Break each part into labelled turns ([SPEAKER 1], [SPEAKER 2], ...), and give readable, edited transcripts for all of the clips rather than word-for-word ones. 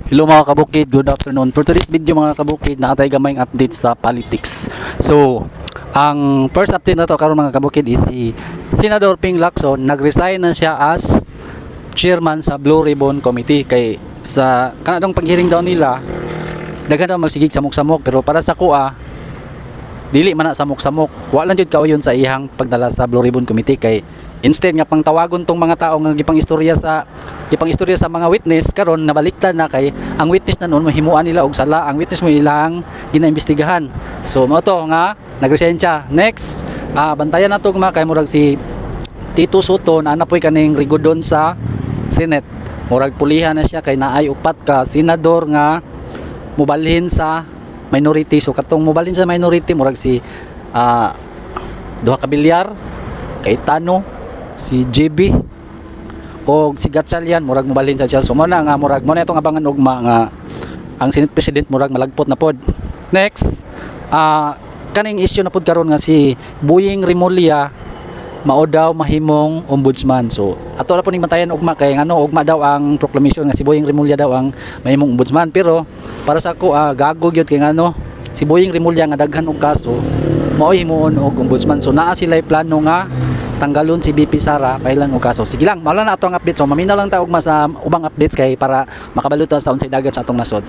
[SPEAKER 1] Hello mga kabukid, good afternoon. For today's video mga kabukid, nakatay gamayng update sa politics. So, ang first update na to karon mga kabukid is si Senador Ping Lacson. Nag-resign na siya as chairman sa Blue Ribbon Committee kay sa kanadong paghearing daw nila daghan daw magsigig samok-samok, pero para sa kuha dili man na samok-samok. Wa lang jud kauyon sa ihang pagdala sa Blue Ribbon Committee kay instead nga pang tawagon tong mga tao nga gipang istorya sa mga witness karon nabaliktad na kay ang witness na noon mahimuan nila og sala, ang witness mo ilang ginaimbestigahan. So mo to nga nagresign siya. Next, bantayan nato mga kay murag si Tito Soto na napoy kaning rigodon sa Senate. Murag pulihan na siya kay naay upat ka senador nga mubalhin sa minority. So katong mubalhin sa minority murag si duha ka Bilyar, Cayetano, si JB o si Gatchalian murag mubalhin sa siya. So mo na nga murag mo na itong abangan ugma nga ang Senate President murag malagpot na pod. Next, kaning issue na pod karon nga si Boying Rimulya mao daw mahimong ombudsman. So ato na po ning bantayan ugma kay ngano ugma daw ang proclamation nga si Boying Rimulya daw ang mahimong ombudsman, pero para sa ako gago gyud kay ngano si Boying Rimulya nga daghan og kaso mao himuon og ombudsman. So naa sila plano nga tanggalon si BP Sara pailan og kaso. Sige lang, mawala na ato ang update. So maminaw lang ta ugma sa ubang updates kay para makabalutan sa unsay dagat sa atong nasod.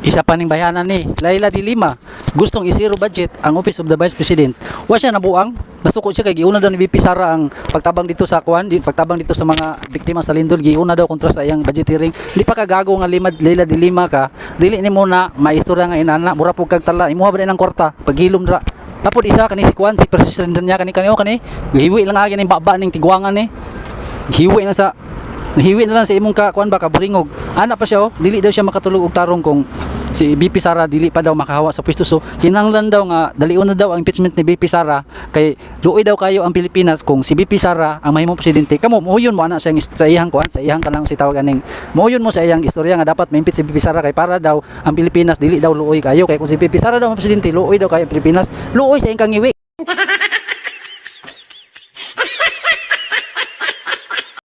[SPEAKER 1] Isa pa ning bayanan ni Laila de Lima, gustong i-zero budget ang Office of the Vice President. Wa siya nabuang, nasuko siya kay giuna daw ni VP Sara ang pagtabang dito sa pagtabang dito sa mga biktima sa lindol, giuna daw kontra sa iyang budgeteering. Di pa ka gago nga Laila de Lima ka, dili nimo na maistorya nga inana, mura pug kag tala, imuha ba ng kwarta paghilom dra. Tapos isa kani si Kwan, si president niya kani hiwi lang agi ning baba ning tigwangan ni. Hiwi na lang sa imong ka kuan ba ka bringog. Ana pa siya dili daw siya makatulog og tarong kung si BP Sara dili pa daw makahawa sa pwesto. So kinahanglan daw nga dalion na daw ang impeachment ni BP Sara kay luoy daw kayo ang Pilipinas kung si BP Sara ang mahimong presidente. Kamo moyon mo ana sa iyang kuan, sa iyang kanang si tawag aning moyon mo sa iyang istorya nga dapat ma-impeach si BP Sara kay para daw ang Pilipinas dili daw luoy kayo kay kung si BP Sara daw ang presidente luoy daw kayo ang Pilipinas, luoy sa iyang kangiwi